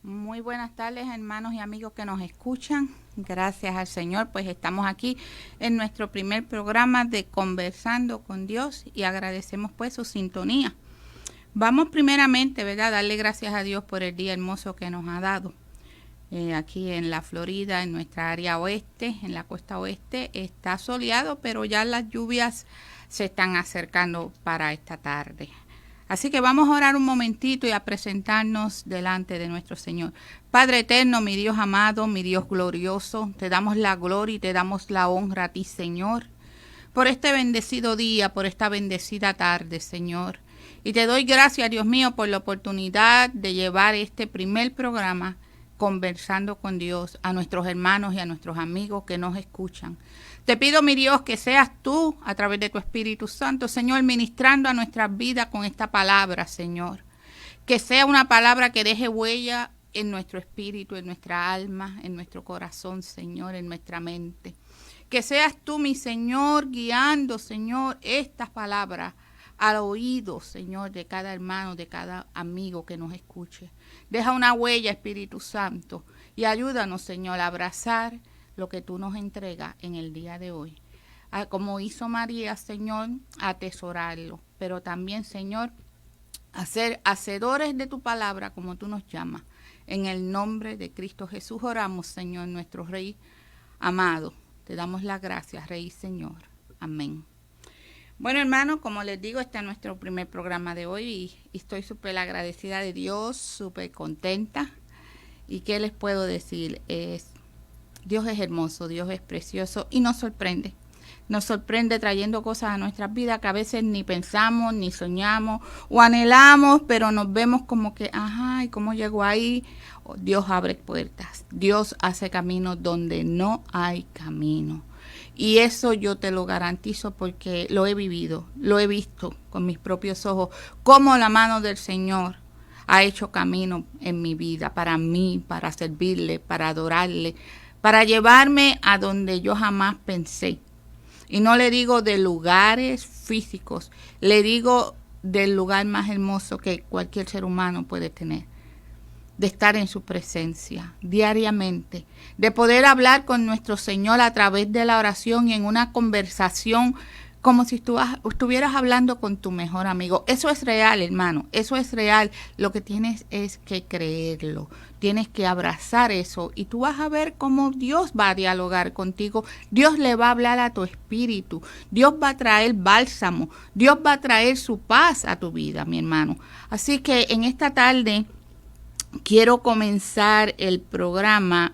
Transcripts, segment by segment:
Muy buenas tardes, hermanos y amigos que nos escuchan. Gracias al Señor, pues estamos aquí en nuestro primer programa de Conversando con Dios y agradecemos pues su sintonía. Vamos primeramente, ¿verdad?, darle gracias a Dios por el día hermoso que nos ha dado. Aquí en la Florida, en nuestra área oeste, en la costa oeste, está soleado, pero ya las lluvias se están acercando para esta tarde. Así que vamos a orar un momentito y a presentarnos delante de nuestro Señor. Padre eterno, mi Dios amado, mi Dios glorioso, te damos la gloria y te damos la honra a ti, Señor, por este bendecido día, por esta bendecida tarde, Señor. Y te doy gracias, Dios mío, por la oportunidad de llevar este primer programa Conversando con Dios a nuestros hermanos y a nuestros amigos que nos escuchan. Te pido, mi Dios, que seas tú, a través de tu Espíritu Santo, Señor, ministrando a nuestras vidas con esta palabra, Señor. Que sea una palabra que deje huella en nuestro espíritu, en nuestra alma, en nuestro corazón, Señor, en nuestra mente. Que seas tú, mi Señor, guiando, Señor, estas palabras al oído, Señor, de cada hermano, de cada amigo que nos escuche. Deja una huella, Espíritu Santo, y ayúdanos, Señor, a abrazar lo que tú nos entregas en el día de hoy. Como hizo María, Señor, atesorarlo, pero también, Señor, a ser hacedores de tu palabra como tú nos llamas. En el nombre de Cristo Jesús oramos, Señor, nuestro Rey amado. Te damos las gracias, Rey y Señor. Amén. Bueno, hermanos, como les digo, este es nuestro primer programa de hoy y estoy súper agradecida de Dios, súper contenta. ¿Y qué les puedo decir? Dios es hermoso, Dios es precioso y nos sorprende. Nos sorprende trayendo cosas a nuestras vidas que a veces ni pensamos, ni soñamos o anhelamos, pero nos vemos como que, ajá, ¿y cómo llego ahí? Dios abre puertas, Dios hace caminos donde no hay camino. Y eso yo te lo garantizo porque lo he vivido, lo he visto con mis propios ojos, cómo la mano del Señor ha hecho camino en mi vida, para mí, para servirle, para adorarle, para llevarme a donde yo jamás pensé. Y no le digo de lugares físicos, le digo del lugar más hermoso que cualquier ser humano puede tener. De estar en su presencia diariamente, de poder hablar con nuestro Señor a través de la oración y en una conversación como si tú estuvieras hablando con tu mejor amigo. Eso es real, hermano, eso es real. Lo que tienes es que creerlo, tienes que abrazar eso y tú vas a ver cómo Dios va a dialogar contigo. Dios le va a hablar a tu espíritu, Dios va a traer bálsamo, Dios va a traer su paz a tu vida, mi hermano. Así que en esta tarde quiero comenzar el programa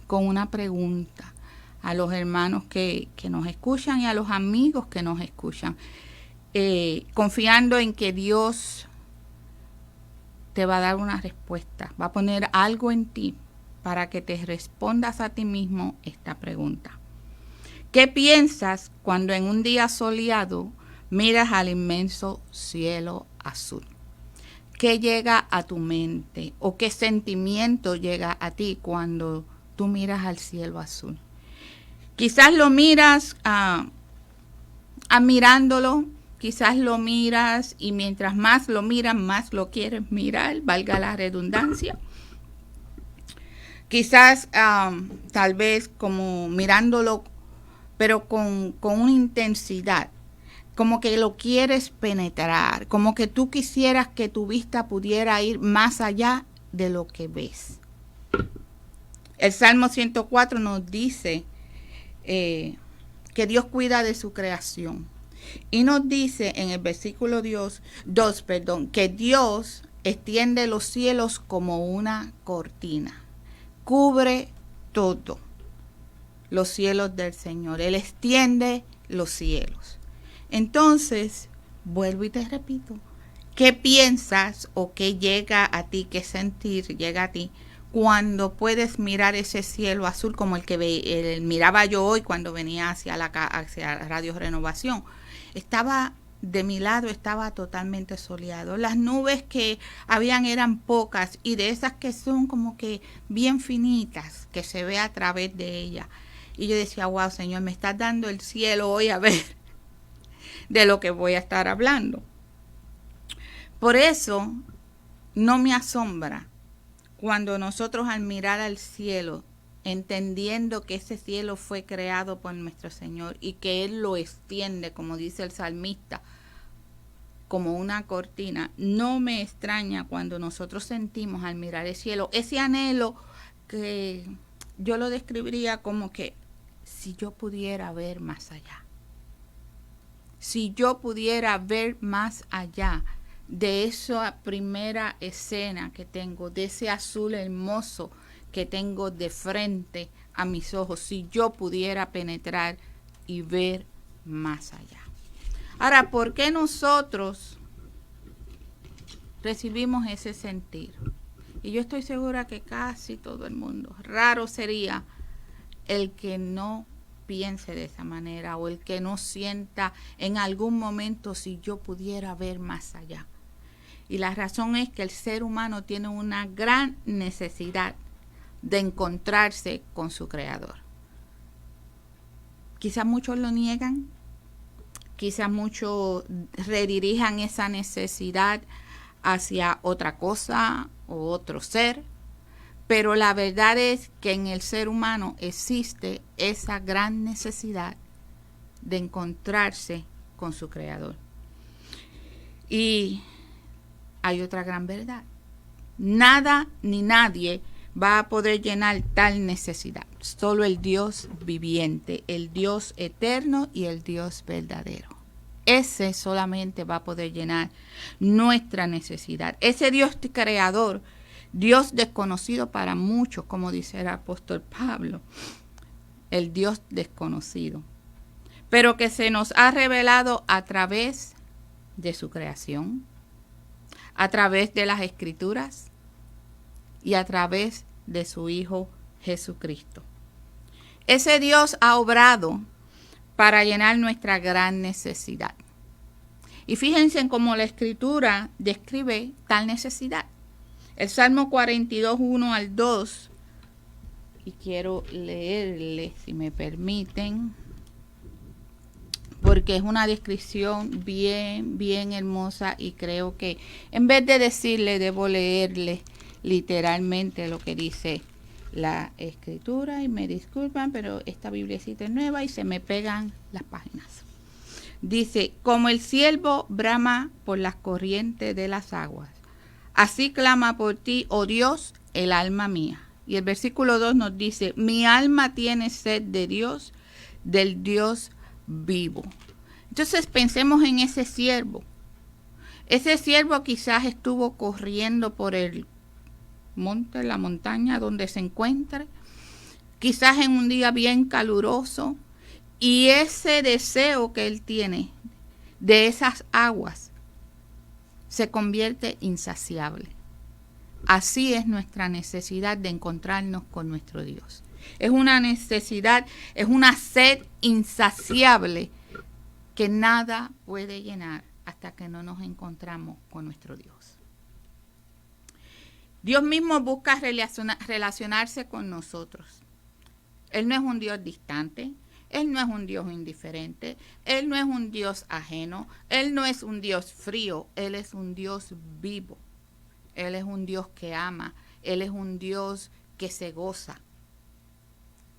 con una pregunta a los hermanos que nos escuchan y a los amigos que nos escuchan, confiando en que Dios te va a dar una respuesta, va a poner algo en ti para que te respondas a ti mismo esta pregunta. ¿Qué piensas cuando en un día soleado miras al inmenso cielo azul? ¿Qué llega a tu mente o qué sentimiento llega a ti cuando tú miras al cielo azul? Quizás lo miras admirándolo, quizás lo miras y mientras más lo miras, más lo quieres mirar, valga la redundancia. Quizás tal vez como mirándolo, pero con una intensidad. Como que lo quieres penetrar, como que tú quisieras que tu vista pudiera ir más allá de lo que ves. El Salmo 104 nos dice que Dios cuida de su creación. Y nos dice en el versículo 2, que Dios extiende los cielos como una cortina. Cubre todo. Los cielos del Señor. Él extiende los cielos. Entonces, vuelvo y te repito, ¿qué piensas o qué llega a ti, qué sentir llega a ti cuando puedes mirar ese cielo azul como el que miraba yo hoy cuando venía hacia Radio Renovación? Estaba de mi lado, estaba totalmente soleado. Las nubes que habían eran pocas y de esas que son como que bien finitas, que se ve a través de ellas. Y yo decía, wow, Señor, me estás dando el cielo hoy a ver de lo que voy a estar hablando. Por eso no me asombra cuando nosotros al mirar al cielo, entendiendo que ese cielo fue creado por nuestro Señor y que Él lo extiende, como dice el salmista, como una cortina, no me extraña cuando nosotros sentimos al mirar el cielo ese anhelo que yo lo describiría como que si yo pudiera ver más allá, si yo pudiera ver más allá de esa primera escena que tengo, de ese azul hermoso que tengo de frente a mis ojos, si yo pudiera penetrar y ver más allá. Ahora, ¿por qué nosotros recibimos ese sentir? Y yo estoy segura que casi todo el mundo, raro sería el que no piense de esa manera o el que no sienta en algún momento si yo pudiera ver más allá. Y la razón es que el ser humano tiene una gran necesidad de encontrarse con su Creador. Quizás muchos lo niegan, quizás muchos redirijan esa necesidad hacia otra cosa o otro ser, pero la verdad es que en el ser humano existe esa gran necesidad de encontrarse con su Creador. Y hay otra gran verdad. Nada ni nadie va a poder llenar tal necesidad. Solo el Dios viviente, el Dios eterno y el Dios verdadero. Ese solamente va a poder llenar nuestra necesidad. Ese Dios creador, Dios desconocido para muchos, como dice el apóstol Pablo, el Dios desconocido, pero que se nos ha revelado a través de su creación, a través de las Escrituras y a través de su Hijo Jesucristo. Ese Dios ha obrado para llenar nuestra gran necesidad. Y fíjense en cómo la Escritura describe tal necesidad. El Salmo 42, 1 al 2, y quiero leerle, si me permiten, porque es una descripción bien hermosa y creo que en vez de decirle, debo leerle literalmente lo que dice la Escritura. Y me disculpan, pero esta biblicita es nueva y se me pegan las páginas. Dice, como el ciervo brama por las corrientes de las aguas, así clama por ti, oh Dios, el alma mía. Y el versículo 2 nos dice, mi alma tiene sed de Dios, del Dios vivo. Entonces pensemos en ese ciervo. Ese ciervo quizás estuvo corriendo por el monte, la montaña donde se encuentre, quizás en un día bien caluroso, y ese deseo que él tiene de esas aguas se convierte insaciable. Así es nuestra necesidad de encontrarnos con nuestro Dios. Es una necesidad, es una sed insaciable que nada puede llenar hasta que no nos encontramos con nuestro Dios. Dios mismo busca relacionarse con nosotros. Él no es un Dios distante, Él no es un Dios indiferente, Él no es un Dios ajeno, Él no es un Dios frío, Él es un Dios vivo. Él es un Dios que ama, Él es un Dios que se goza.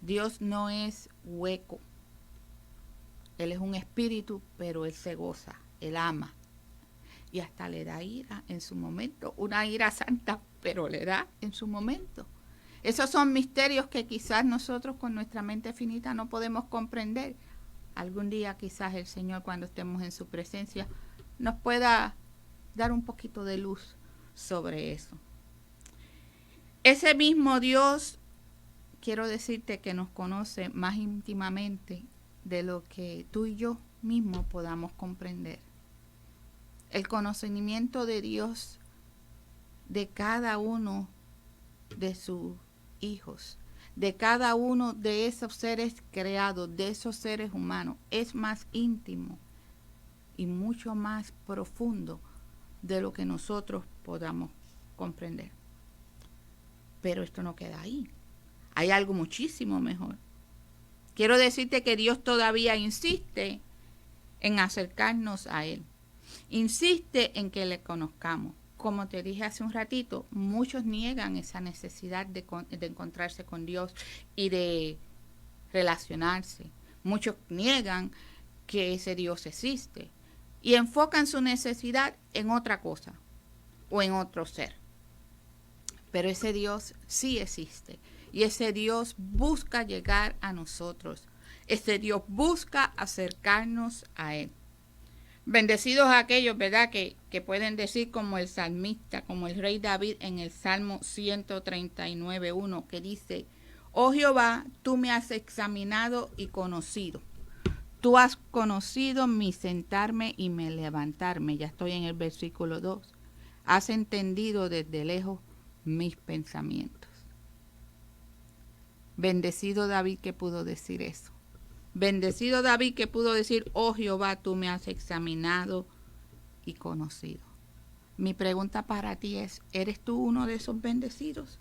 Dios no es hueco. Él es un espíritu, pero Él se goza, Él ama. Y hasta le da ira en su momento, una ira santa, pero le da en su momento. Esos son misterios que quizás nosotros con nuestra mente finita no podemos comprender. Algún día quizás el Señor, cuando estemos en su presencia, nos pueda dar un poquito de luz sobre eso. Ese mismo Dios, quiero decirte que nos conoce más íntimamente de lo que tú y yo mismos podamos comprender. El conocimiento de Dios de cada uno de sus hijos, de cada uno de esos seres creados, de esos seres humanos, es más íntimo y mucho más profundo de lo que nosotros podamos comprender. Pero esto no queda ahí. Hay algo muchísimo mejor. Quiero decirte que Dios todavía insiste en acercarnos a Él. Insiste en que le conozcamos. como te dije hace un ratito, muchos niegan esa necesidad de encontrarse con Dios y de relacionarse. Muchos niegan que ese Dios existe y enfocan su necesidad en otra cosa o en otro ser. Pero ese Dios sí existe y ese Dios busca llegar a nosotros. Ese Dios busca acercarnos a Él. Bendecidos aquellos, ¿verdad?, que pueden decir como el salmista, como el rey David en el Salmo 139:1, que dice: oh Jehová, tú me has examinado y conocido. Tú has conocido mi sentarme y mi levantarme. Ya estoy en el versículo 2. Has entendido desde lejos mis pensamientos. Bendecido David que pudo decir eso. Bendecido David que pudo decir: oh Jehová, tú me has examinado y conocido. Mi pregunta para ti es: ¿eres tú uno de esos bendecidos?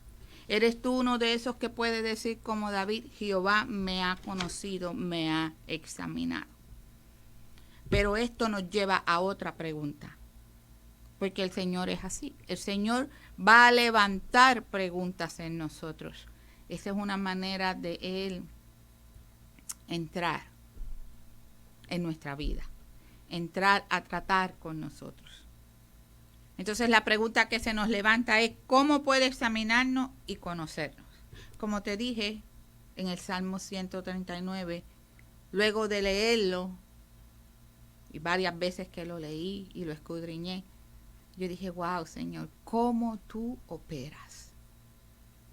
¿Eres tú uno de esos que puede decir como David: Jehová me ha conocido, me ha examinado? Pero esto nos lleva a otra pregunta, porque el Señor es así. El Señor va a levantar preguntas en nosotros. Esa es una manera de Él entrar en nuestra vida, entrar a tratar con nosotros. Entonces la pregunta que se nos levanta es: ¿cómo puede examinarnos y conocernos? Como te dije en el Salmo 139, luego de leerlo, y varias veces que lo leí y lo escudriñé, yo dije: wow, Señor, ¿cómo tú operas?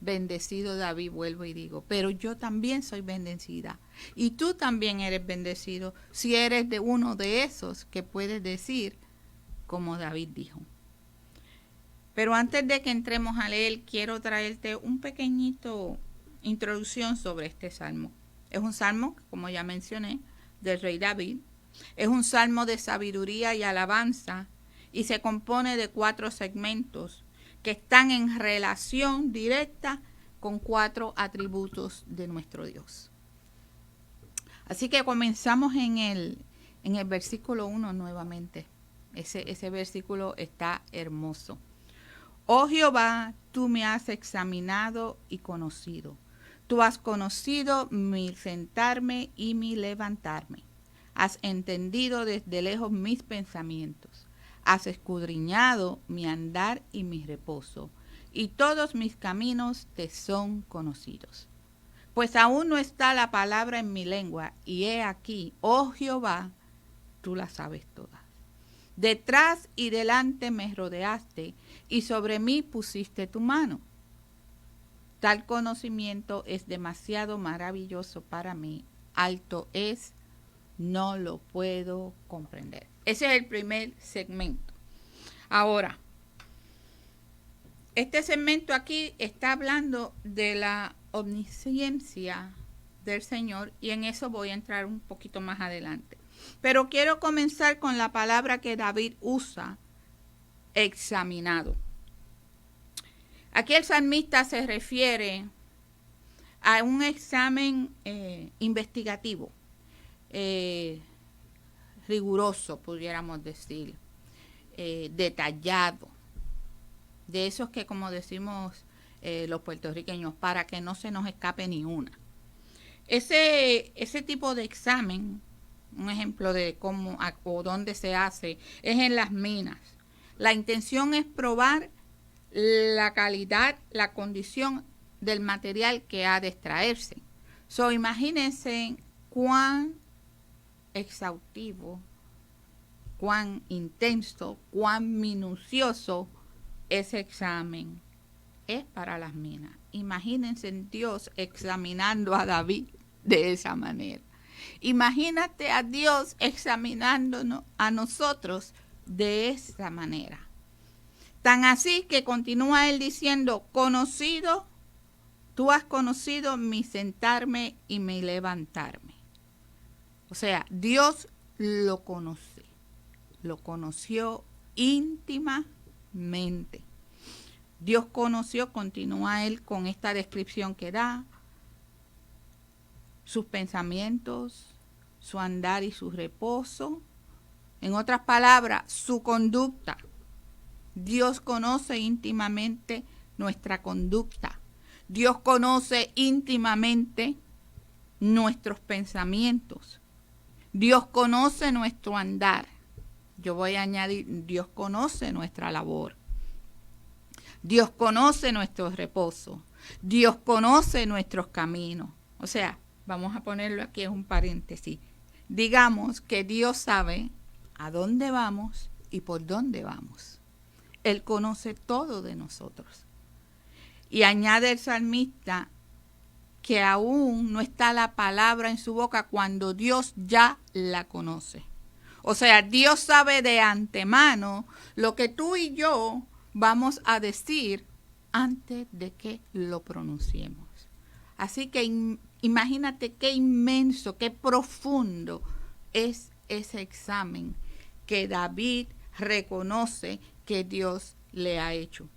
Bendecido David, vuelvo y digo, pero yo también soy bendecida. Y tú también eres bendecido si eres de uno de esos que puedes decir como David dijo. Pero antes de que entremos a leer, quiero traerte un pequeñito introducción sobre este salmo. Es un salmo, como ya mencioné, del rey David. Es un salmo de sabiduría y alabanza y se compone de 4 segmentos que están en relación directa con 4 atributos de nuestro Dios. Así que comenzamos en el versículo 1 nuevamente. Ese versículo está hermoso. Oh Jehová, tú me has examinado y conocido. Tú has conocido mi sentarme y mi levantarme. Has entendido desde lejos mis pensamientos. Has escudriñado mi andar y mi reposo, y todos mis caminos te son conocidos. Pues aún no está la palabra en mi lengua, y he aquí, oh Jehová, tú la sabes todas. Detrás y delante me rodeaste, y sobre mí pusiste tu mano. Tal conocimiento es demasiado maravilloso para mí, alto es, no lo puedo comprender. Ese es el primer segmento. Ahora, este segmento aquí está hablando de la omnisciencia del Señor y en eso voy a entrar un poquito más adelante. Pero quiero comenzar con la palabra que David usa, examinado. Aquí el salmista se refiere a un examen investigativo, riguroso, pudiéramos decir, detallado, de esos que, como decimos los puertorriqueños, para que no se nos escape ni una. Ese tipo de examen, un ejemplo de cómo o dónde se hace, es en las minas. La intención es probar la calidad, la condición del material que ha de extraerse. Imagínense cuán exhaustivo, cuán intenso, cuán minucioso ese examen es para las minas. Imagínense Dios examinando a David de esa manera. Imagínate a Dios examinándonos a nosotros de esa manera. Tan así que continúa él diciendo: conocido, tú has conocido mi sentarme y mi levantarme. O sea, Dios lo conoce, lo conoció íntimamente. Dios conoció, continúa él con esta descripción que da, sus pensamientos, su andar y su reposo. En otras palabras, su conducta. Dios conoce íntimamente nuestra conducta. Dios conoce íntimamente nuestros pensamientos. Dios conoce nuestro andar. Yo voy a añadir, Dios conoce nuestra labor. Dios conoce nuestro reposo. Dios conoce nuestros caminos. O sea, vamos a ponerlo aquí en un paréntesis. Digamos que Dios sabe a dónde vamos y por dónde vamos. Él conoce todo de nosotros. Y añade el salmista que aún no está la palabra en su boca cuando Dios ya la conoce. O sea, Dios sabe de antemano lo que tú y yo vamos a decir antes de que lo pronunciemos. Así que imagínate qué inmenso, qué profundo es ese examen que David reconoce que Dios le ha hecho.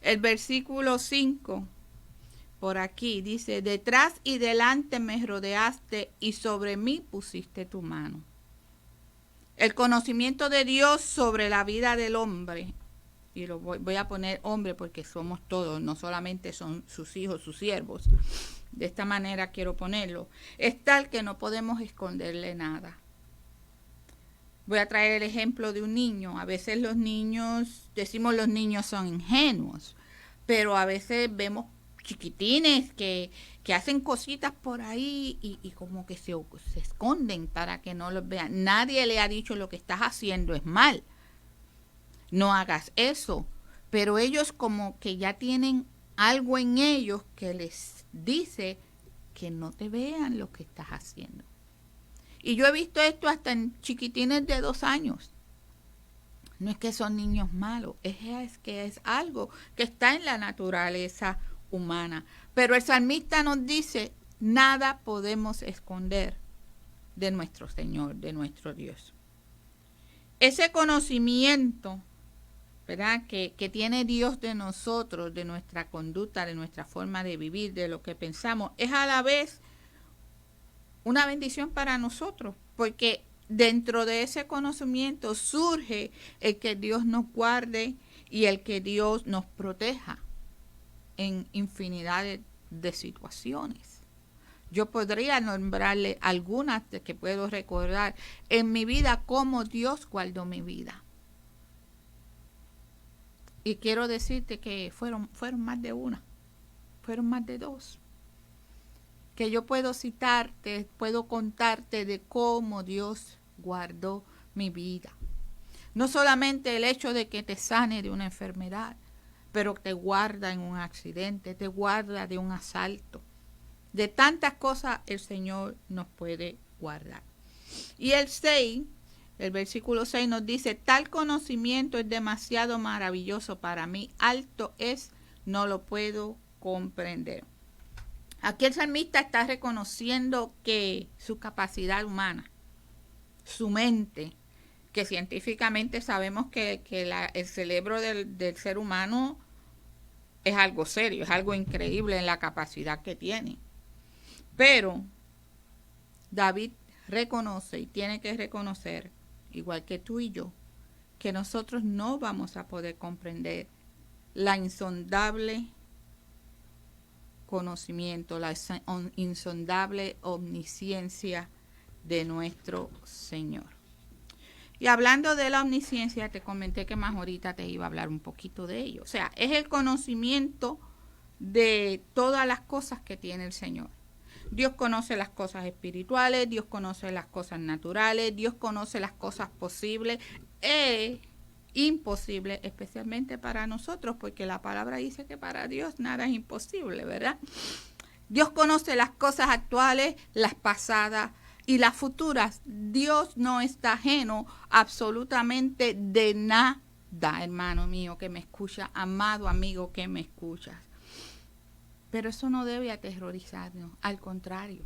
El versículo 5 por aquí dice, detrás y delante me rodeaste y sobre mí pusiste tu mano. El conocimiento de Dios sobre la vida del hombre, y lo voy a poner hombre porque somos todos, no solamente son sus hijos, sus siervos, de esta manera quiero ponerlo, es tal que no podemos esconderle nada. Voy a traer el ejemplo de un niño. A veces los niños, decimos los niños son ingenuos, pero a veces vemos chiquitines que hacen cositas por ahí y como que se esconden para que no los vean. Nadie le ha dicho lo que estás haciendo es mal. No hagas eso. Pero ellos como que ya tienen algo en ellos que les dice que no te vean lo que estás haciendo. Y yo he visto esto hasta en chiquitines de 2 años. No es que son niños malos, es que es algo que está en la naturaleza humana. Pero el salmista nos dice, nada podemos esconder de nuestro Señor, de nuestro Dios. Ese conocimiento, ¿verdad?, que tiene Dios de nosotros, de nuestra conducta, de nuestra forma de vivir, de lo que pensamos, es a la vez una bendición para nosotros, porque dentro de ese conocimiento surge el que Dios nos guarde y el que Dios nos proteja en infinidad de situaciones. Yo podría nombrarle algunas de que puedo recordar en mi vida cómo Dios guardó mi vida. Y quiero decirte que fueron más de una, fueron más de 2. Que yo puedo citarte, puedo contarte de cómo Dios guardó mi vida. No solamente el hecho de que te sane de una enfermedad, pero te guarda en un accidente, te guarda de un asalto. De tantas cosas el Señor nos puede guardar. Y el versículo 6 nos dice, tal conocimiento es demasiado maravilloso para mí, alto es, no lo puedo comprender. Aquí el salmista está reconociendo que su capacidad humana, su mente, que científicamente sabemos que el cerebro del ser humano es algo serio, es algo increíble en la capacidad que tiene. Pero David reconoce y tiene que reconocer, igual que tú y yo, que nosotros no vamos a poder comprender la insondable conocimiento, la insondable omnisciencia de nuestro Señor. Y hablando de la omnisciencia, te comenté que más ahorita te iba a hablar un poquito de ello. O sea, es el conocimiento de todas las cosas que tiene el Señor. Dios conoce las cosas espirituales, Dios conoce las cosas naturales, Dios conoce las cosas posibles e imposibles, especialmente para nosotros, porque la palabra dice que para Dios nada es imposible, ¿verdad? Dios conoce las cosas actuales, las pasadas y las futuras. Dios no está ajeno absolutamente de nada, hermano mío que me escucha, amado amigo que me escuchas. Pero eso no debe aterrorizarnos, al contrario.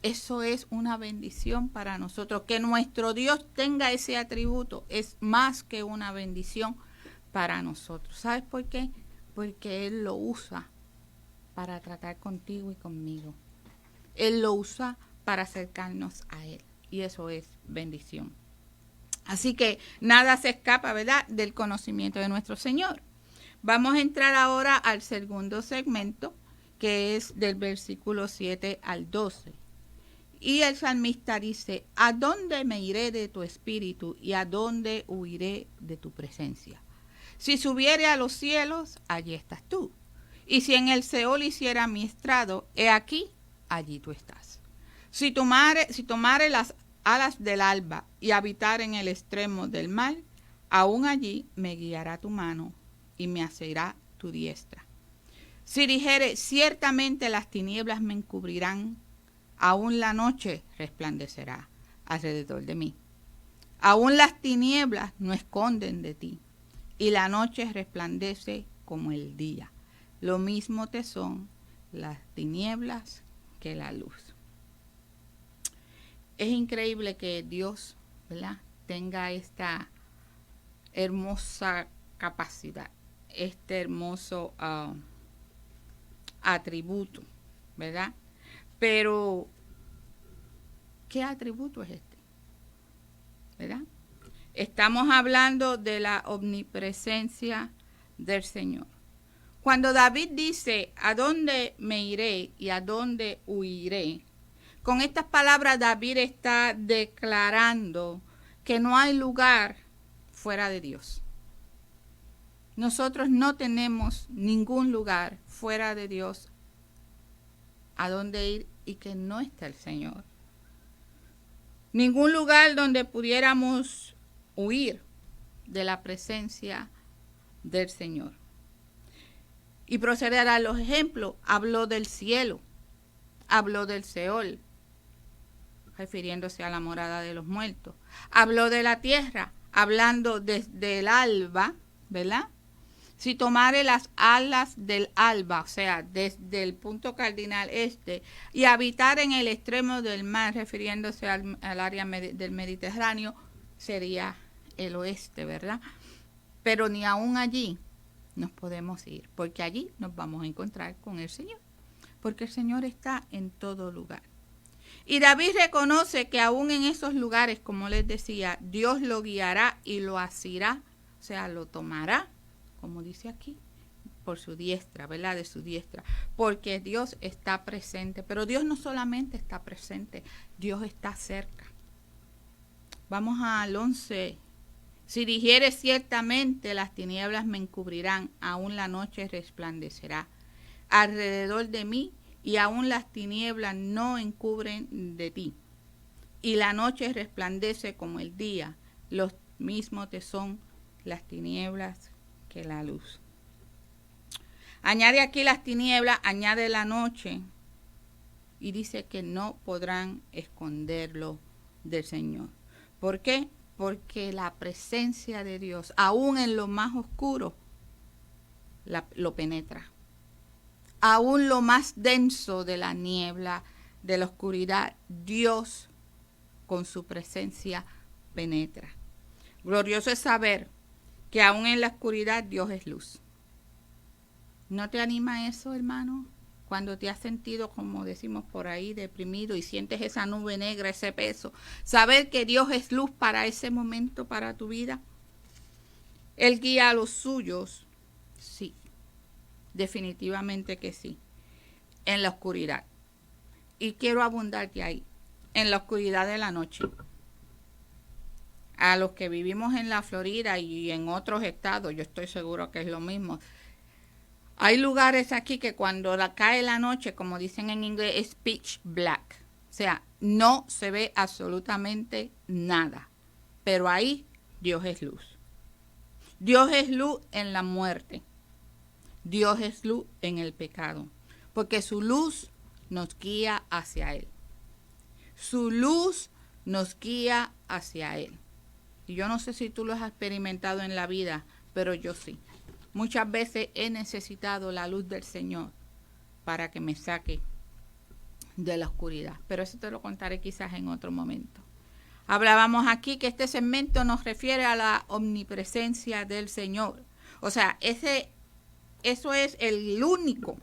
Eso es una bendición para nosotros. Que nuestro Dios tenga ese atributo es más que una bendición para nosotros. ¿Sabes por qué? Porque Él lo usa para tratar contigo y conmigo. Él lo usa para acercarnos a Él. Y eso es bendición. Así que nada se escapa, ¿verdad?, del conocimiento de nuestro Señor. Vamos a entrar ahora al segundo segmento, que es del versículo 7 al 12. Y el salmista dice: ¿a dónde me iré de tu espíritu y a dónde huiré de tu presencia? Si subiere a los cielos, allí estás tú. Y si en el Seol hiciera mi estrado, he aquí, allí tú estás. Si tomare las alas del alba y habitar en el extremo del mar, aún allí me guiará tu mano y me asirá tu diestra. Si dijere, ciertamente las tinieblas me encubrirán, aún la noche resplandecerá alrededor de mí. Aún las tinieblas no esconden de ti, y la noche resplandece como el día. Lo mismo te son las tinieblas que la luz. Es increíble que Dios, ¿verdad?, tenga esta hermosa capacidad, este hermoso atributo, ¿verdad? Pero, ¿qué atributo es este? ¿Verdad? Estamos hablando de la omnipresencia del Señor. Cuando David dice, ¿a dónde me iré y a dónde huiré? Con estas palabras David está declarando que no hay lugar fuera de Dios. Nosotros no tenemos ningún lugar fuera de Dios a donde ir y que no está el Señor. Ningún lugar donde pudiéramos huir de la presencia del Señor. Y procede a dar los ejemplos. Habló del cielo, habló del Seol, refiriéndose a la morada de los muertos. Habló de la tierra, hablando desde el alba, ¿verdad? Si tomare las alas del alba, o sea, desde el punto cardinal este, y habitar en el extremo del mar, refiriéndose al área del Mediterráneo, sería el oeste, ¿verdad? Pero ni aún allí nos podemos ir, porque allí nos vamos a encontrar con el Señor, porque el Señor está en todo lugar. Y David reconoce que aún en esos lugares, como les decía, Dios lo guiará y lo asirá, o sea, lo tomará, como dice aquí, por su diestra, ¿verdad? De su diestra, porque Dios está presente. Pero Dios no solamente está presente, Dios está cerca. Vamos al 11. Si dijere ciertamente las tinieblas me encubrirán, aún la noche resplandecerá alrededor de mí, y aún las tinieblas no encubren de ti. Y la noche resplandece como el día, los mismos te son las tinieblas que la luz. Añade aquí las tinieblas, añade la noche, y dice que no podrán esconderlo del Señor. ¿Por qué? Porque la presencia de Dios, aún en lo más oscuro, lo penetra. Aún lo más denso de la niebla, de la oscuridad, Dios con su presencia penetra. Glorioso es saber que aún en la oscuridad Dios es luz. ¿No te anima eso, hermano? Cuando te has sentido, como decimos por ahí, deprimido y sientes esa nube negra, ese peso. Saber que Dios es luz para ese momento, para tu vida. Él guía a los suyos, sí, definitivamente que sí, en la oscuridad. Y quiero abundarte ahí, en la oscuridad de la noche. A los que vivimos en la Florida y en otros estados, yo estoy seguro que es lo mismo. Hay lugares aquí que cuando cae la noche, como dicen en inglés, es pitch black. O sea, no se ve absolutamente nada. Pero ahí Dios es luz. Dios es luz en la muerte. Dios es luz en el pecado. Porque su luz nos guía hacia Él. Su luz nos guía hacia Él. Y yo no sé si tú lo has experimentado en la vida, pero yo sí. Muchas veces he necesitado la luz del Señor para que me saque de la oscuridad. Pero eso te lo contaré quizás en otro momento. Hablábamos aquí que este segmento nos refiere a la omnipresencia del Señor. O sea, eso es el único,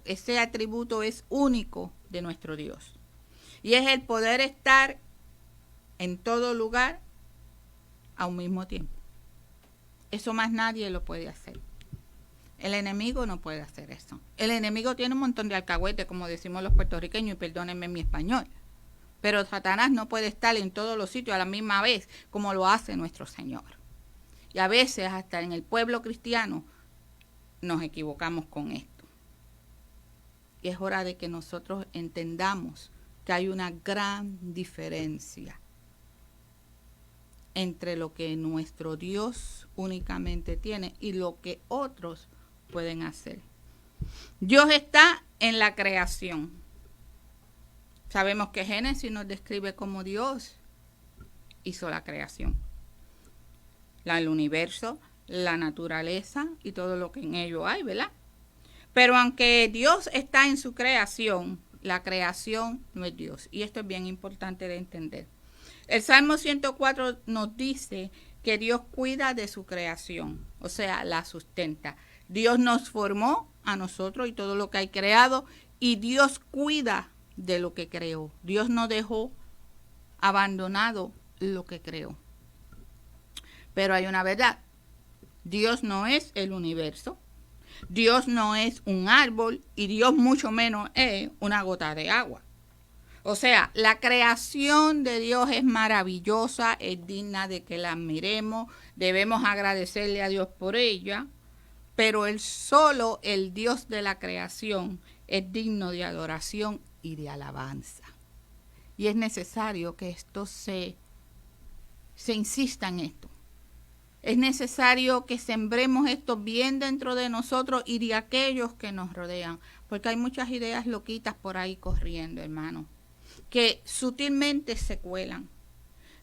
ese atributo es único de nuestro Dios. Y es el poder estar en todo lugar a un mismo tiempo. Eso más nadie lo puede hacer. El enemigo no puede hacer eso. El enemigo tiene un montón de alcahuetes, como decimos los puertorriqueños, y perdónenme mi español. Pero Satanás no puede estar en todos los sitios a la misma vez, como lo hace nuestro Señor. Y a veces hasta en el pueblo cristiano nos equivocamos con esto. Y es hora de que nosotros entendamos que hay una gran diferencia entre lo que nuestro Dios únicamente tiene y lo que otros pueden hacer. Dios está en la creación. Sabemos que Génesis nos describe cómo Dios hizo la creación. El universo, la naturaleza y todo lo que en ello hay, ¿verdad? Pero aunque Dios está en su creación, la creación no es Dios. Y esto es bien importante de entender. El Salmo 104 nos dice que Dios cuida de su creación, o sea, la sustenta. Dios nos formó a nosotros y todo lo que hay creado, y Dios cuida de lo que creó. Dios no dejó abandonado lo que creó. Pero hay una verdad. Dios no es el universo. Dios no es un árbol y Dios mucho menos es una gota de agua. O sea, la creación de Dios es maravillosa, es digna de que la admiremos, debemos agradecerle a Dios por ella, pero solo el Dios de la creación es digno de adoración y de alabanza. Y es necesario que esto se insista en esto. Es necesario que sembremos esto bien dentro de nosotros y de aquellos que nos rodean, porque hay muchas ideas loquitas por ahí corriendo, hermano, que sutilmente se cuelan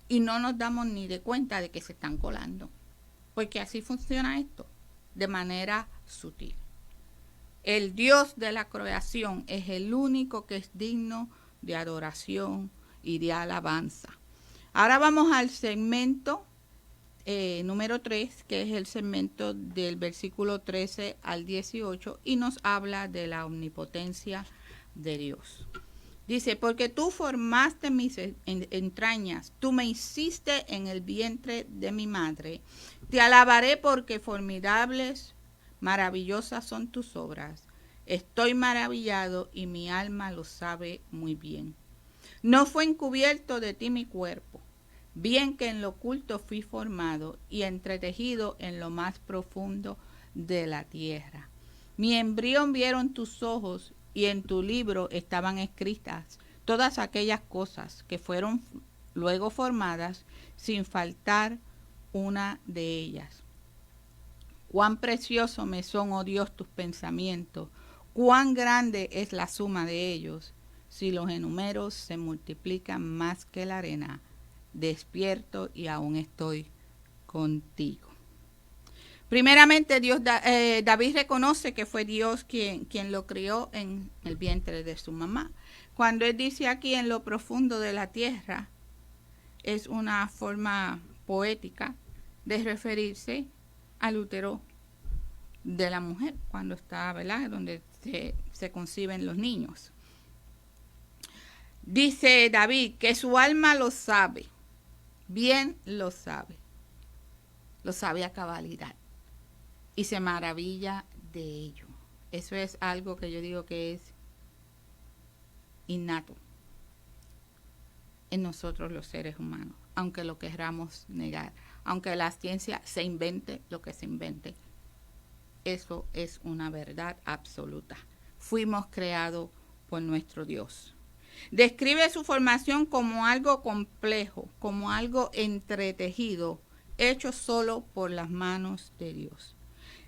y no nos damos ni de cuenta de que se están colando, porque así funciona esto, de manera sutil. El Dios de la creación es el único que es digno de adoración y de alabanza. Ahora vamos al segmento número 3, que es el segmento del versículo 13 al 18, y nos habla de la omnipotencia de Dios. Dice, porque tú formaste mis entrañas, tú me hiciste en el vientre de mi madre. Te alabaré porque formidables, maravillosas son tus obras. Estoy maravillado y mi alma lo sabe muy bien. No fue encubierto de ti mi cuerpo, bien que en lo oculto fui formado y entretejido en lo más profundo de la tierra. Mi embrión vieron tus ojos y en tu libro estaban escritas todas aquellas cosas que fueron luego formadas sin faltar una de ellas. Cuán precioso me son, oh Dios, tus pensamientos, cuán grande es la suma de ellos. Si los enumero se multiplican más que la arena, despierto y aún estoy contigo. Primeramente, David reconoce que fue Dios quien lo crió en el vientre de su mamá. Cuando él dice aquí en lo profundo de la tierra, es una forma poética de referirse al útero de la mujer, cuando está, ¿verdad?, donde se conciben los niños. Dice David que su alma lo sabe, bien lo sabe a cabalidad y se maravilla de ello. Eso es algo que yo digo que es innato en nosotros los seres humanos, aunque lo queramos negar, aunque la ciencia se invente lo que se invente. Eso es una verdad absoluta. Fuimos creados por nuestro Dios. Describe su formación como algo complejo, como algo entretejido, hecho solo por las manos de Dios.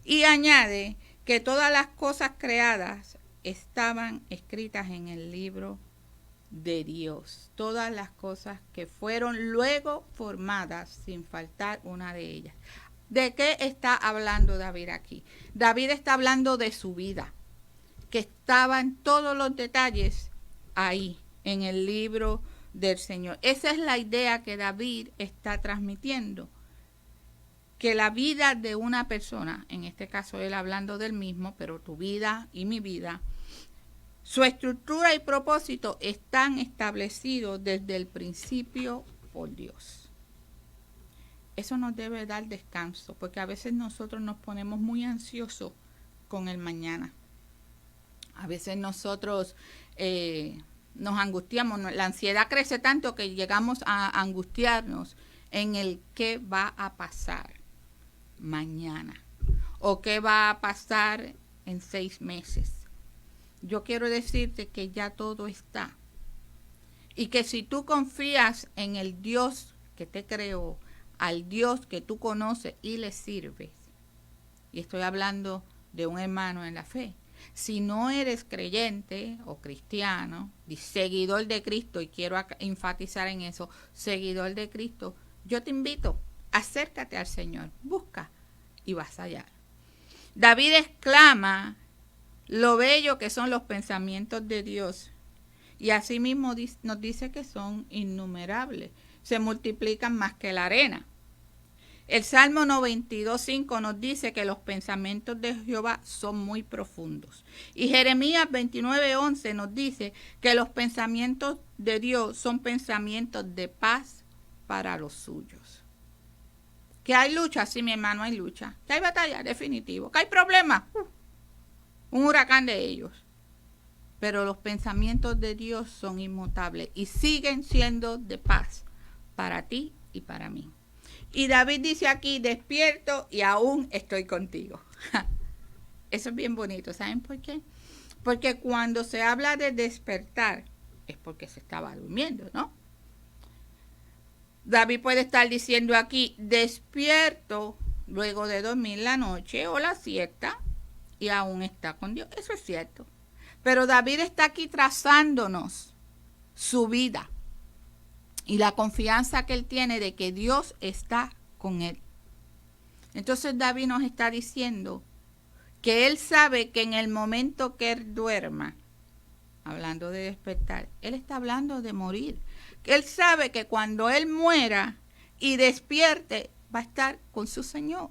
Y añade que todas las cosas creadas estaban escritas en el libro de Dios. Todas las cosas que fueron luego formadas sin faltar una de ellas. ¿De qué está hablando David aquí? David está hablando de su vida, que estaban todos los detalles ahí en el libro del Señor. Esa es la idea que David está transmitiendo, que la vida de una persona, en este caso él hablando del mismo, pero tu vida y mi vida, su estructura y propósito están establecidos desde el principio por Dios. Eso nos debe dar descanso, porque a veces nosotros nos ponemos muy ansiosos con el mañana. A veces nosotros nos angustiamos, la ansiedad crece tanto que llegamos a angustiarnos en el qué va a pasar mañana o qué va a pasar en 6 meses. Yo quiero decirte que ya todo está y que si tú confías en el Dios que te creó, al Dios que tú conoces y le sirves, y estoy hablando de un hermano en la fe, si no eres creyente o cristiano, seguidor de Cristo, y quiero enfatizar en eso, seguidor de Cristo, yo te invito, acércate al Señor, busca y vas allá. David exclama lo bello que son los pensamientos de Dios, y asimismo nos dice que son innumerables, se multiplican más que la arena. El Salmo 92:5 nos dice que los pensamientos de Jehová son muy profundos. Y Jeremías 29:11 nos dice que los pensamientos de Dios son pensamientos de paz para los suyos. ¿Que hay lucha? Sí, mi hermano, hay lucha. ¿Que hay batalla? Definitivo. ¿Que hay problemas? Un huracán de ellos. Pero los pensamientos de Dios son inmutables y siguen siendo de paz para ti y para mí. Y David dice aquí, despierto y aún estoy contigo. Eso es bien bonito. ¿Saben por qué? Porque cuando se habla de despertar, es porque se estaba durmiendo, ¿no? David puede estar diciendo aquí, despierto luego de dormir la noche o la siesta y aún está con Dios. Eso es cierto. Pero David está aquí trazándonos su vida y la confianza que él tiene de que Dios está con él. Entonces David nos está diciendo que él sabe que en el momento que él duerma, hablando de despertar, él está hablando de morir. Que él sabe que cuando él muera y despierte, va a estar con su Señor.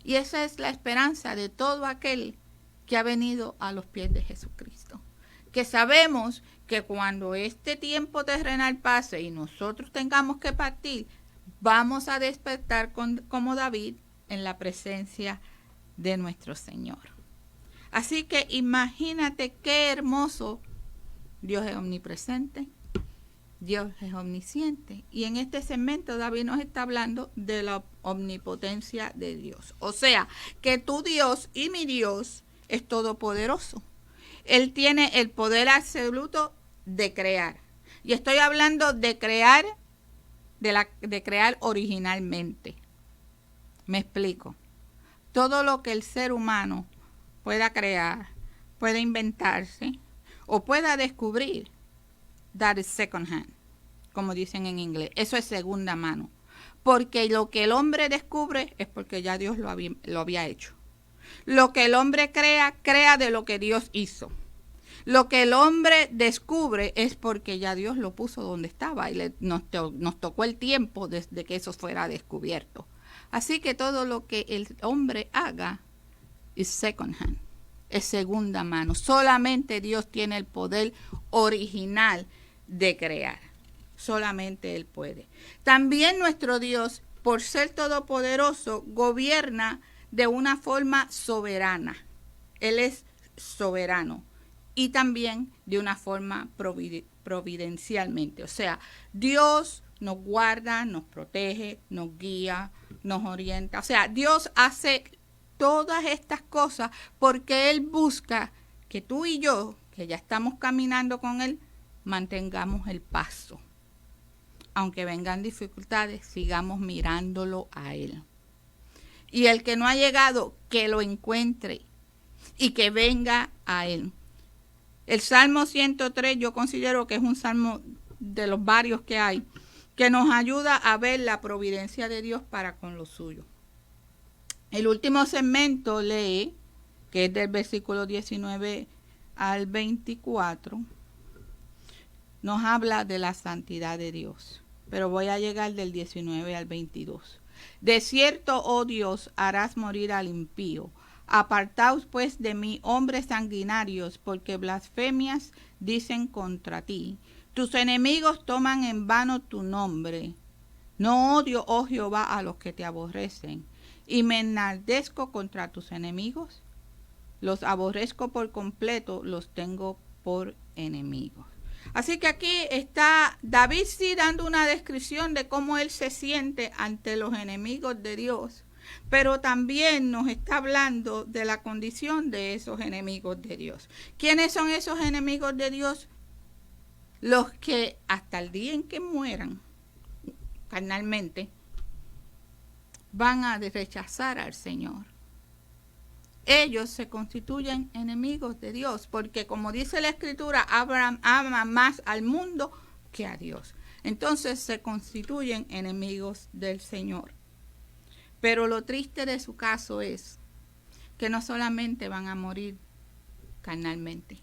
Y esa es la esperanza de todo aquel que ha venido a los pies de Jesucristo. Que sabemos que cuando este tiempo terrenal pase y nosotros tengamos que partir, vamos a despertar como David en la presencia de nuestro Señor. Así que imagínate qué hermoso. Dios es omnipresente, Dios es omnisciente. Y en este segmento David nos está hablando de la omnipotencia de Dios. O sea, que tu Dios y mi Dios es todopoderoso. Él tiene el poder absoluto de crear. Y estoy hablando de crear, de crear originalmente. Me explico. Todo lo que el ser humano pueda crear, pueda inventarse o pueda descubrir, that is second hand, como dicen en inglés. Eso es segunda mano. Porque lo que el hombre descubre es porque ya Dios lo había hecho. Lo que el hombre crea de lo que Dios hizo. Lo que el hombre descubre es porque ya Dios lo puso donde estaba y nos tocó el tiempo desde que eso fuera descubierto. Así que todo lo que el hombre haga es second hand, es segunda mano. Solamente Dios tiene el poder original de crear. Solamente Él puede. También nuestro Dios, por ser todopoderoso, gobierna de una forma soberana. Él es soberano. Y también de una forma providencialmente. O sea, Dios nos guarda, nos protege, nos guía, nos orienta. O sea, Dios hace todas estas cosas porque Él busca que tú y yo, que ya estamos caminando con Él, mantengamos el paso. Aunque vengan dificultades, sigamos mirándolo a Él. Y el que no ha llegado, que lo encuentre y que venga a Él. El Salmo 103 yo considero que es un salmo de los varios que hay, que nos ayuda a ver la providencia de Dios para con los suyos. El último segmento lee, que es del versículo 19 al 24, nos habla de la santidad de Dios. Pero voy a llegar del 19 al 22. De cierto, oh Dios, harás morir al impío. Apartaos pues de mí, hombres sanguinarios, porque blasfemias dicen contra ti. Tus enemigos toman en vano tu nombre. No odio, oh Jehová, a los que te aborrecen, y me enardezco contra tus enemigos. Los aborrezco por completo, los tengo por enemigos. Así que aquí está David sí dando una descripción de cómo él se siente ante los enemigos de Dios, pero también nos está hablando de la condición de esos enemigos de Dios. ¿Quiénes son esos enemigos de Dios? Los que hasta el día en que mueran carnalmente van a rechazar al Señor. Ellos se constituyen enemigos de Dios, porque como dice la Escritura, Abraham ama más al mundo que a Dios. Entonces se constituyen enemigos del Señor. Pero lo triste de su caso es que no solamente van a morir carnalmente,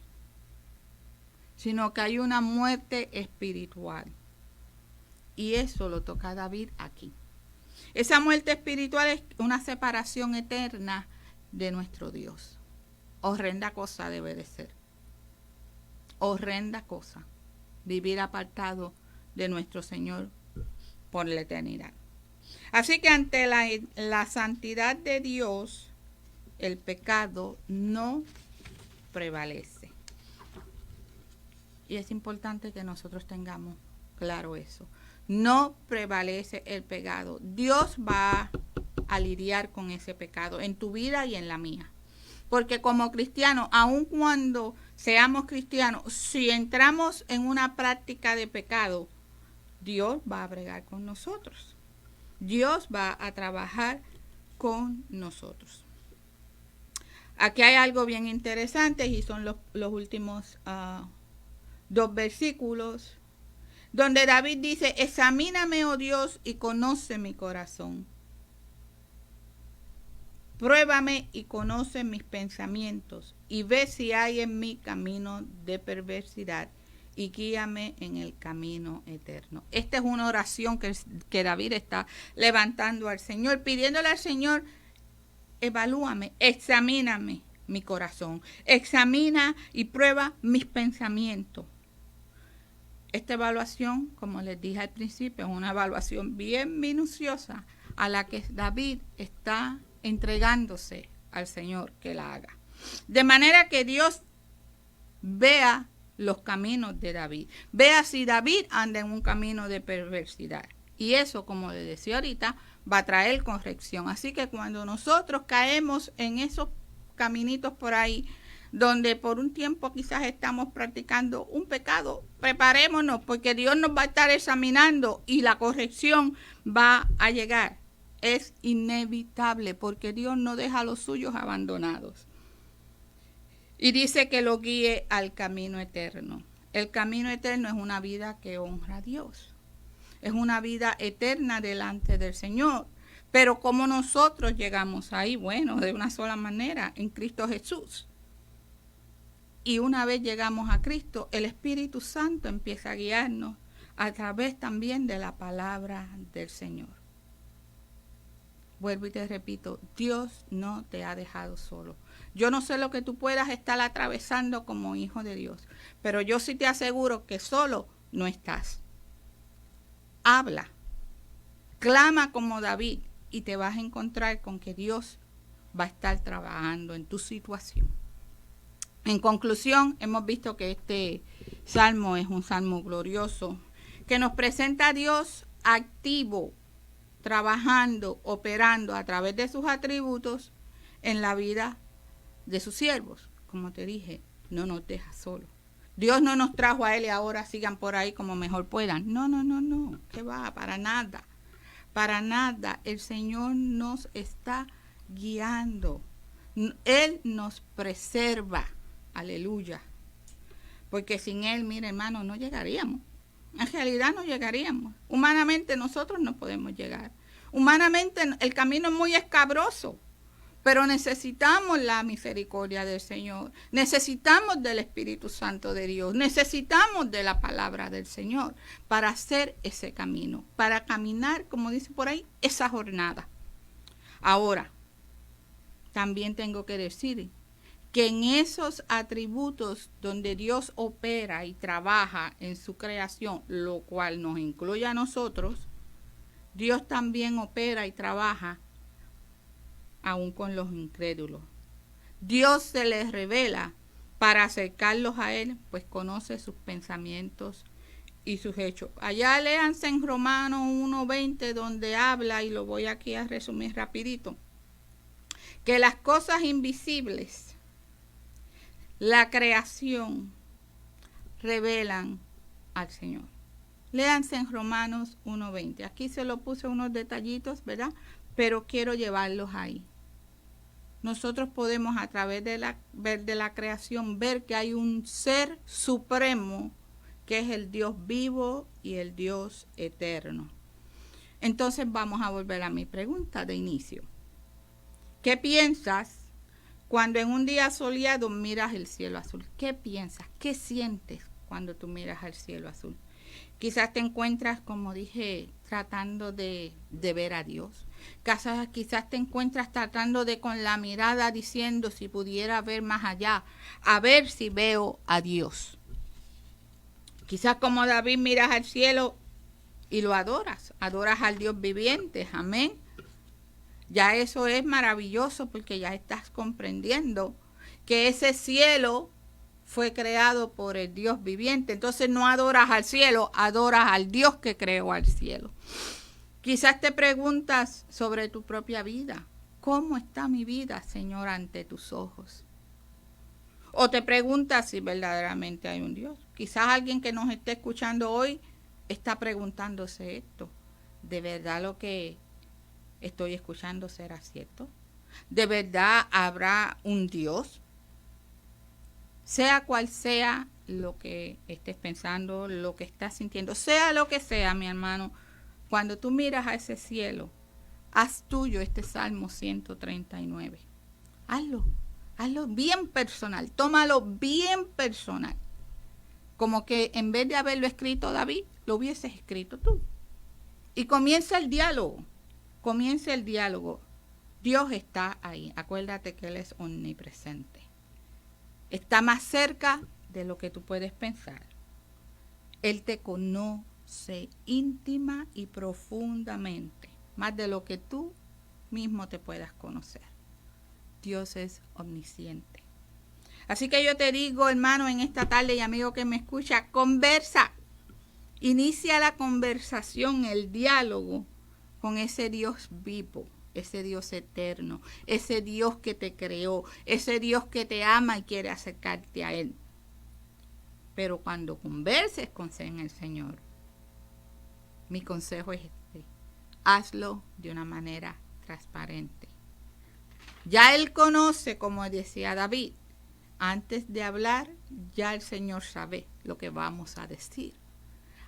sino que hay una muerte espiritual. Y eso lo toca a David aquí. Esa muerte espiritual es una separación eterna de nuestro Dios. Horrenda cosa debe de ser. Horrenda cosa. Vivir apartado de nuestro Señor por la eternidad. Así que ante la santidad de Dios, el pecado no prevalece. Y es importante que nosotros tengamos claro eso. No prevalece el pecado. Dios va a lidiar con ese pecado en tu vida y en la mía. Porque como cristianos, aun cuando seamos cristianos, si entramos en una práctica de pecado, Dios va a bregar con nosotros. Dios va a trabajar con nosotros. Aquí hay algo bien interesante y son los últimos 2 versículos, donde David dice: examíname, oh Dios, y conoce mi corazón. Pruébame y conoce mis pensamientos, y ve si hay en mí camino de perversidad, y guíame en el camino eterno. Esta es una oración que David está levantando al Señor, pidiéndole al Señor: evalúame, examíname mi corazón, examina y prueba mis pensamientos. Esta evaluación, como les dije al principio, es una evaluación bien minuciosa a la que David está entregándose al Señor que la haga. De manera que Dios vea los caminos de David, vea si David anda en un camino de perversidad. Y eso, como les decía ahorita, va a traer corrección. Así que cuando nosotros caemos en esos caminitos por ahí, donde por un tiempo quizás estamos practicando un pecado, preparémonos, porque Dios nos va a estar examinando y la corrección va a llegar. Es inevitable, porque Dios no deja a los suyos abandonados. Y dice que lo guíe al camino eterno. El camino eterno es una vida que honra a Dios. Es una vida eterna delante del Señor. Pero ¿cómo nosotros llegamos ahí? Bueno, de una sola manera, en Cristo Jesús. Y una vez llegamos a Cristo, el Espíritu Santo empieza a guiarnos a través también de la palabra del Señor. Vuelvo y te repito, Dios no te ha dejado solo. Yo no sé lo que tú puedas estar atravesando como hijo de Dios, pero yo sí te aseguro que solo no estás. Habla, clama como David y te vas a encontrar con que Dios va a estar trabajando en tu situación. En conclusión, hemos visto que este salmo es un salmo glorioso que nos presenta a Dios activo, trabajando, operando a través de sus atributos en la vida de sus siervos. Como te dije, no nos deja solos. Dios no nos trajo a Él y ahora sigan por ahí como mejor puedan. No. ¿Qué va? Para nada. Para nada. El Señor nos está guiando. Él nos preserva. Aleluya. Porque sin Él, mire hermano, no llegaríamos. En realidad no llegaríamos. Humanamente nosotros no podemos llegar. Humanamente el camino es muy escabroso. Pero necesitamos la misericordia del Señor. Necesitamos del Espíritu Santo de Dios. Necesitamos de la palabra del Señor para hacer ese camino. Para caminar, como dice por ahí, esa jornada. Ahora, también tengo que decir que en esos atributos donde Dios opera y trabaja en su creación, lo cual nos incluye a nosotros, Dios también opera y trabaja aún con los incrédulos. Dios se les revela para acercarlos a Él, pues conoce sus pensamientos y sus hechos. Allá léanse en Romanos 1:20, donde habla, y lo voy aquí a resumir rapidito, que las cosas invisibles, la creación, revelan al Señor. Léanse en Romanos 1:20. Aquí se lo puse unos detallitos, ¿verdad? Pero quiero llevarlos ahí. Nosotros podemos a través de la creación ver que hay un ser supremo que es el Dios vivo y el Dios eterno. Entonces vamos a volver a mi pregunta de inicio. ¿Qué piensas cuando en un día soleado miras el cielo azul? ¿Qué piensas? ¿Qué sientes cuando tú miras al cielo azul? Quizás te encuentras, como dije, tratando de ver a Dios. Quizás te encuentras tratando de con la mirada diciendo si pudiera ver más allá, a ver si veo a Dios. Quizás como David miras al cielo y lo adoras al Dios viviente, amén. Ya eso es maravilloso porque ya estás comprendiendo que ese cielo fue creado por el Dios viviente. Entonces no adoras al cielo, adoras al Dios que creó al cielo. Quizás te preguntas sobre tu propia vida. ¿Cómo está mi vida, Señor, ante tus ojos? O te preguntas si verdaderamente hay un Dios. Quizás alguien que nos esté escuchando hoy está preguntándose esto. ¿De verdad lo que estoy escuchando será cierto? ¿De verdad habrá un Dios? Sea cual sea lo que estés pensando, lo que estás sintiendo, sea lo que sea, mi hermano, cuando tú miras a ese cielo, haz tuyo este Salmo 139. Hazlo bien personal, tómalo bien personal. Como que en vez de haberlo escrito David, lo hubieses escrito tú. Y comienza el diálogo. Dios está ahí. Acuérdate que Él es omnipresente. Está más cerca de lo que tú puedes pensar. Él te conoce íntima y profundamente, más de lo que tú mismo te puedas conocer. Dios es omnisciente. Así que yo te digo, hermano, en esta tarde y amigo que me escucha, conversa. Inicia la conversación, el diálogo con ese Dios vivo, ese Dios eterno, ese Dios que te creó, ese Dios que te ama y quiere acercarte a Él. Pero cuando converses con el Señor, mi consejo es este: hazlo de una manera transparente. Ya Él conoce, como decía David, antes de hablar, ya el Señor sabe lo que vamos a decir.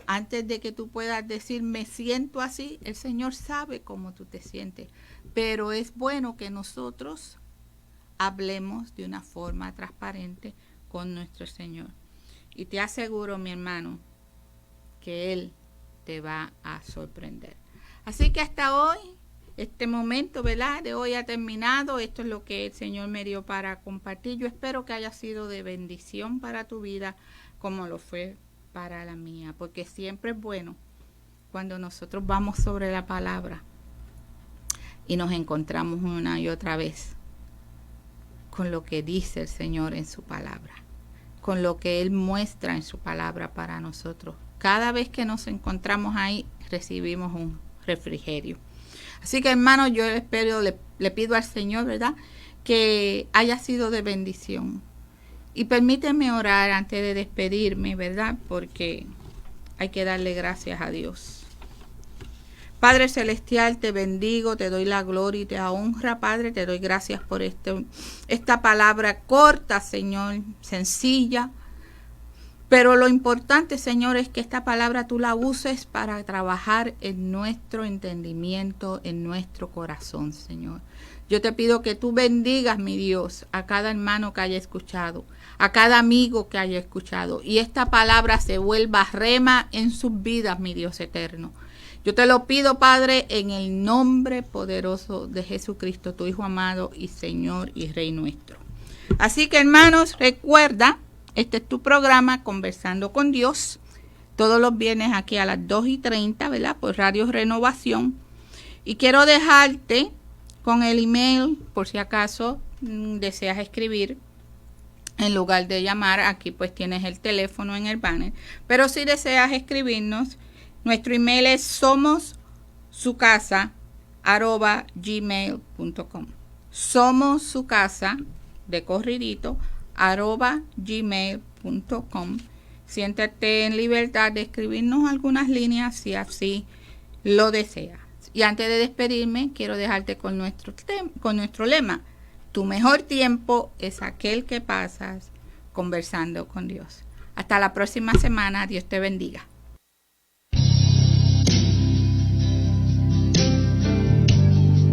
Antes de que tú puedas decir, me siento así, el Señor sabe cómo tú te sientes. Pero es bueno que nosotros hablemos de una forma transparente con nuestro Señor. Y te aseguro, mi hermano, que Él te va a sorprender. Así que hasta hoy, este momento, ¿verdad?, de hoy ha terminado. Esto es lo que el Señor me dio para compartir. Yo espero que haya sido de bendición para tu vida, como lo fue para la mía, porque siempre es bueno cuando nosotros vamos sobre la palabra y nos encontramos una y otra vez con lo que dice el Señor en su palabra, con lo que Él muestra en su palabra para nosotros. Cada vez que nos encontramos ahí, recibimos un refrigerio. Así que, hermano, yo espero, le pido al Señor, ¿verdad?, que haya sido de bendición. Y permíteme orar antes de despedirme, ¿verdad?, porque hay que darle gracias a Dios. Padre Celestial, te bendigo, te doy la gloria y te honra, Padre. Te doy gracias por esta palabra corta, Señor, sencilla. Pero lo importante, Señor, es que esta palabra tú la uses para trabajar en nuestro entendimiento, en nuestro corazón, Señor. Yo te pido que tú bendigas, mi Dios, a cada hermano que haya escuchado, a cada amigo que haya escuchado, y esta palabra se vuelva rema en sus vidas, mi Dios eterno. Yo te lo pido, Padre, en el nombre poderoso de Jesucristo, tu Hijo amado y Señor y Rey nuestro. Así que, hermanos, recuerda, este es tu programa, Conversando con Dios. todos los viernes aquí a las 2:30, ¿verdad? Por Radio Renovación. Y quiero dejarte con el email, por si acaso deseas escribir. En lugar de llamar, aquí pues tienes el teléfono en el banner. Pero si deseas escribirnos, nuestro email es somossucasa@gmail.com. Somossucasa, de corridito, @gmail.com. Siéntete en libertad de escribirnos algunas líneas si así lo deseas. Y antes de despedirme, quiero dejarte con nuestro lema. Tu mejor tiempo es aquel que pasas conversando con Dios. Hasta la próxima semana. Dios te bendiga.